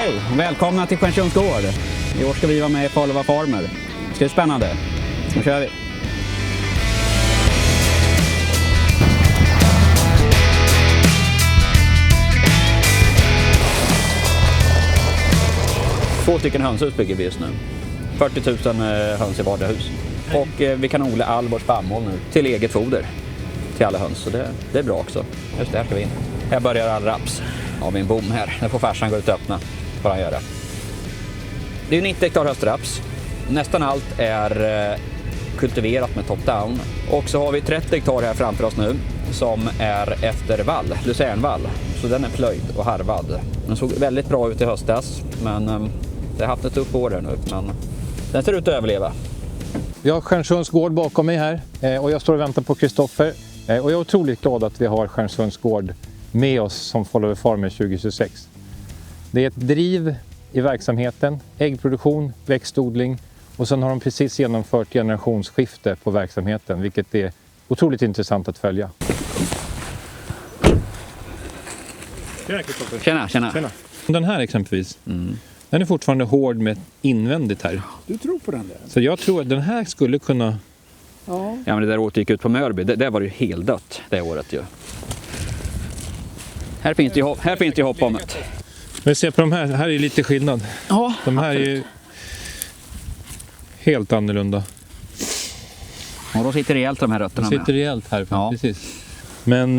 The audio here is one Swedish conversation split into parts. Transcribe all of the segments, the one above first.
Hej och välkomna till Stjärnsunds gård. I år ska vi vara med i Faluva Farmer. Det ska bli spännande. Nu kör vi. Två stycken hönshus bygger vi just nu. 40 000 höns i varje hus. Och vi kan odla all vår spannmål nu till eget foder till alla höns. Så det är bra också. Just det, här ska vi in. Här börjar all raps. Har vi en bom här. Nu får farsan gå ut och öppna. Får han göra. Det är 90 hektar höstraps. Nästan allt är kultiverat med top-down. Och så har vi 30 hektar här framför oss nu som är efter vall, lucernvall. Så den är plöjd och harvad. Den såg väldigt bra ut i höstas, men det har haft ett tufft år här nu. Men den ser ut att överleva. Vi har Stjärnsunds gård bakom mig här och jag står och väntar på Kristoffer. Och jag är otroligt glad att vi har Stjärnsunds gård med oss som Faluva Farmer 2026. Det är ett driv i verksamheten, äggproduktion, växtodling och sen har de precis genomfört generationsskifte på verksamheten, vilket är otroligt intressant att följa. Tjena Kristoffer. Tjena. Den här exempelvis, den är fortfarande hård med invändigt här. Du tror på den där? Så jag tror att den här skulle kunna... Ja, men det där året gick ut på Mörby. Det var ju helt dött det året ju. Här finns det hopp om det. Men se på de här är lite skillnad. Ja, De här är ju helt annorlunda. och de sitter rejält de här rötterna. De sitter rejält här, Ja. precis. Men,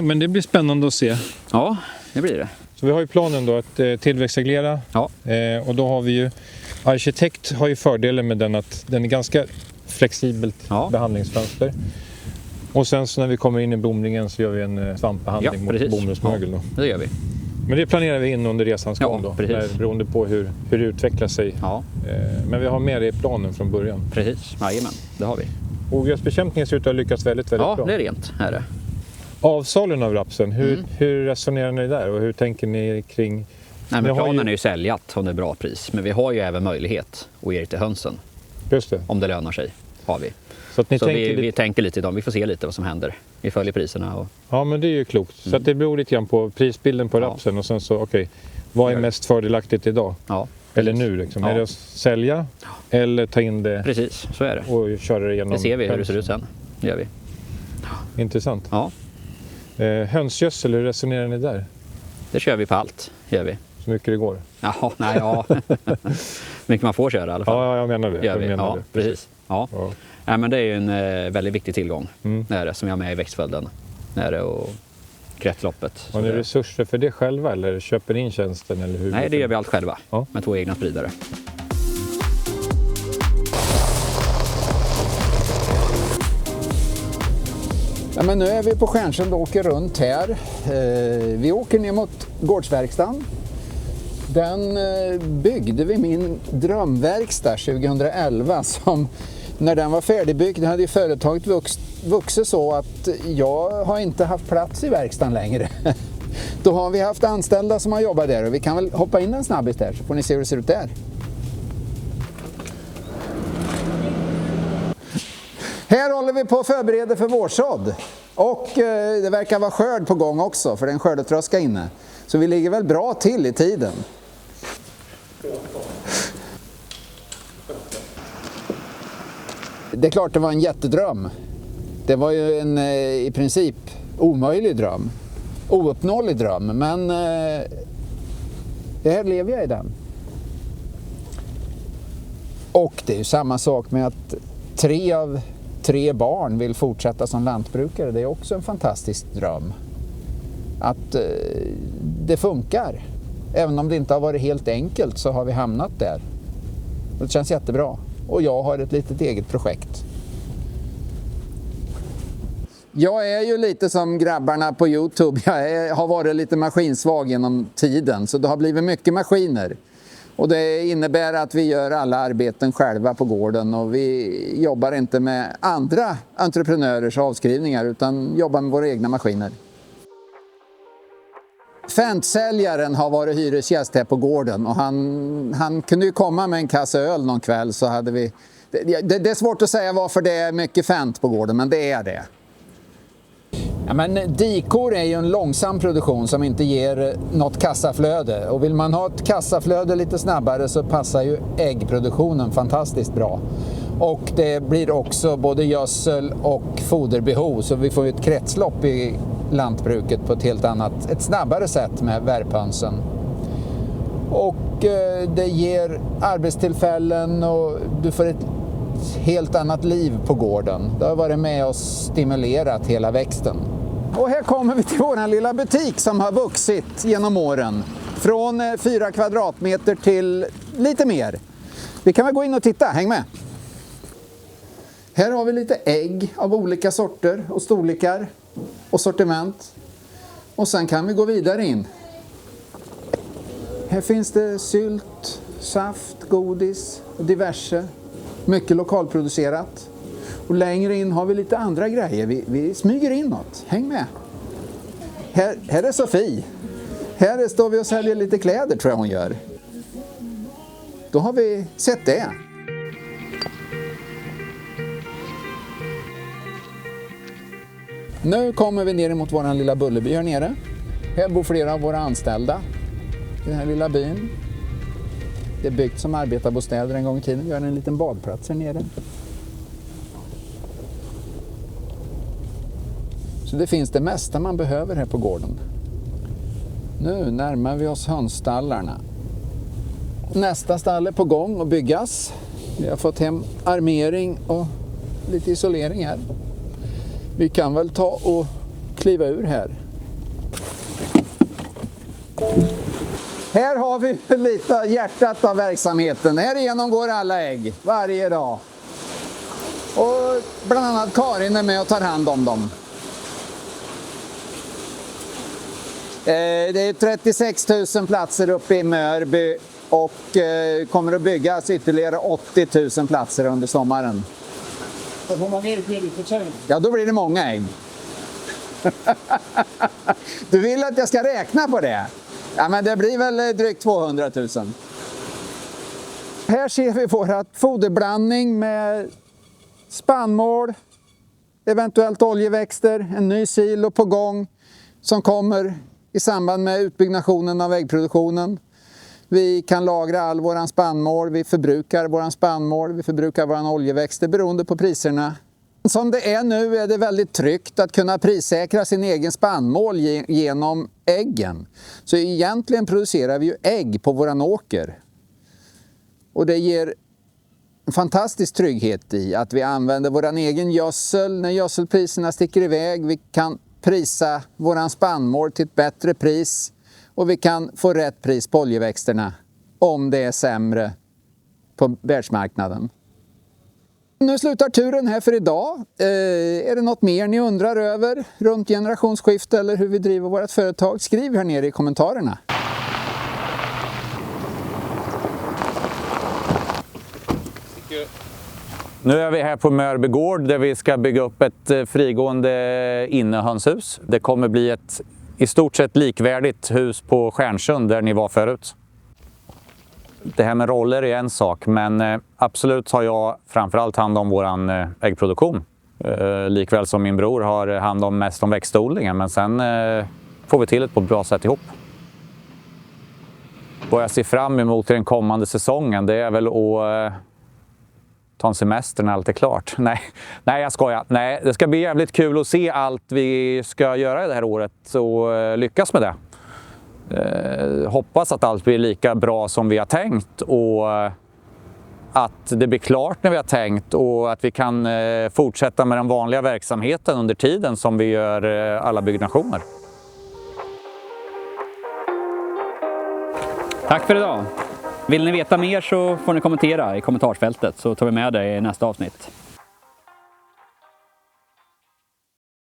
men det blir spännande att se. Ja, det blir det. Så vi har ju planen då att tillväxtreglera. Ja. Och då har vi ju, arkitekt har ju fördelen med den att den är ganska flexibelt behandlingsfönster. Och sen så när vi kommer in i blomningen så gör vi en svampbehandling mot bomullsmögel då. Det gör vi. Men det planerar vi in under resans gång då, beroende på hur det utvecklar sig. Ja. Men vi har med det i planen från början. Precis, jajamän, det har vi. Ogräsbekämpningen ser ut att ha lyckats väldigt bra. Ja, det är rent här är. Avsalen av rapsen, hur resonerar ni där och hur tänker ni kring... Nej, men planen är ju säljat om det är bra pris, men vi har ju även möjlighet att ge det till hönsen. Just det. Om det lönar sig, har vi. Så, att ni Så tänker vi tänker lite idag, vi får se lite vad som händer. Vi följer priserna. Och... Ja, men det är ju klokt. Så att det beror lite grann på prisbilden på rapsen och sen så, vad är mest fördelaktigt idag? Ja. Eller nu liksom? Är det att sälja eller ta in det? Precis, så är det. Och köra det igenom? Det ser vi hur det ser ut sen. Det gör vi. Intressant. Ja. Hönsgödsel, hur resonerar ni där? Det kör vi på allt, gör vi. Så mycket det går? Mycket man får köra i alla fall. Ja, jag menar det. Gör vi. Menar det. Precis. Ja. Ja, men det är ju en väldigt viktig tillgång som jag har med i växtföljden och kretsloppet. Har ni resurser för det själva eller köper ni in tjänsten? Eller hur? Nej, det gör vi allt själva med 2 egna spridare. Ja, men nu är vi på Stjärnsund och åker runt här. Vi åker ner mot gårdsverkstan. Den byggde vi min drömverkstad 2011 som när den var färdigbyggd hade ju företaget vuxit så att jag har inte haft plats i verkstaden längre. Då har vi haft anställda som har jobbat där och vi kan väl hoppa in en snabbis där så får ni se hur det ser ut där. Här håller vi på att förbereda för vårsådd och det verkar vara skörd på gång också för det är en skördetröska inne. Så vi ligger väl bra till i tiden. Det är klart det var en jättedröm. Det var ju en i princip omöjlig dröm. Ouppnåelig dröm, men det här lever jag i den. Och det är ju samma sak med att 3 av 3 barn vill fortsätta som lantbrukare. Det är också en fantastisk dröm. Att det funkar. Även om det inte har varit helt enkelt så har vi hamnat där. Det känns jättebra. Och jag har ett litet eget projekt. Jag är ju lite som grabbarna på YouTube. Jag har varit lite maskinsvag genom tiden. Så det har blivit mycket maskiner. Och det innebär att vi gör alla arbeten själva på gården. Och vi jobbar inte med andra entreprenörers avskrivningar utan jobbar med våra egna maskiner. Fäntsäljaren har varit hyresgäst här på gården och han kunde ju komma med en kasse öl någon kväll så hade vi... Det är svårt att säga varför det är mycket fänt på gården, men det är det. Ja, men dikor är ju en långsam produktion som inte ger något kassaflöde. Och vill man ha ett kassaflöde lite snabbare så passar ju äggproduktionen fantastiskt bra. Och det blir också både gödsel och foderbehov, så vi får ju ett kretslopp i lantbruket på ett helt annat, ett snabbare sätt med värphönsen. Och det ger arbetstillfällen och du får ett helt annat liv på gården. Det har varit med och stimulerat hela växten. Och här kommer vi till vår lilla butik som har vuxit genom åren. Från 4 kvadratmeter till lite mer. Vi kan väl gå in och titta, häng med. Här har vi lite ägg av olika sorter och storlekar och sortiment. Och sen kan vi gå vidare in. Här finns det sylt, saft, godis och diverse. Mycket lokalproducerat. Och längre in har vi lite andra grejer. Vi smyger inåt. Häng med. Här är Sofie. Här står vi och säljer lite kläder, tror jag hon gör. Då har vi sett det. Nu kommer vi ner mot vår lilla Bullerby här nere. Här bor flera av våra anställda i den här lilla byn. Det är byggt som arbetarbostäder en gång i tiden. Vi har en liten badplats här nere. Så det finns det mesta man behöver här på gården. Nu närmar vi oss hönsstallarna. Nästa stall är på gång att byggas. Vi har fått hem armering och lite isolering här. Vi kan väl ta och kliva ur här. Här har vi lite hjärtat av verksamheten. Här igenom går alla ägg varje dag. Och bland annat Karin är med och tar hand om dem. Det är 36 000 platser uppe i Mörby och kommer att byggas ytterligare 80 000 platser under sommaren. Hur många ägg blir det för sig? Ja, då blir det många ägg. Du vill att jag ska räkna på det? Ja, men det blir väl drygt 200 000. Här ser vi vårat foderblandning med spannmål, eventuellt oljeväxter, en ny silo på gång som kommer i samband med utbyggnationen av äggproduktionen. Vi kan lagra all våran spannmål, vi förbrukar våran spannmål, vi förbrukar våran oljeväxter beroende på priserna. Som det är nu är det väldigt tryggt att kunna prissäkra sin egen spannmål genom äggen. Så egentligen producerar vi ju ägg på våran åker. Och det ger en fantastisk trygghet i att vi använder våran egen gödsel när gödselpriserna sticker iväg. Vi kan prisa våran spannmål till ett bättre pris. Och vi kan få rätt pris på oljeväxterna om det är sämre på världsmarknaden. Nu slutar turen här för idag. Är det något mer ni undrar över runt generationsskifte eller hur vi driver vårt företag? Skriv här nere i kommentarerna. Nu är vi här på Mörby gård där vi ska bygga upp ett frigående innehönshus. Det kommer bli ett i stort sett likvärdigt hus på Stjärnsund där ni var förut. Det här med roller är en sak, men absolut har jag framförallt hand om våran äggproduktion. Likväl som min bror har hand om mest om växtodlingen, men sen får vi till det på ett bra sätt ihop. Vad jag ser fram emot i den kommande säsongen, det är väl att ta en semester när allt är klart. Nej, jag skojar. Nej, det ska bli jävligt kul att se allt vi ska göra i det här året och lyckas med det. Hoppas att allt blir lika bra som vi har tänkt och att det blir klart när vi har tänkt och att vi kan fortsätta med den vanliga verksamheten under tiden som vi gör alla byggnationer. Tack för idag! Vill ni veta mer så får ni kommentera i kommentarsfältet så tar vi med det i nästa avsnitt.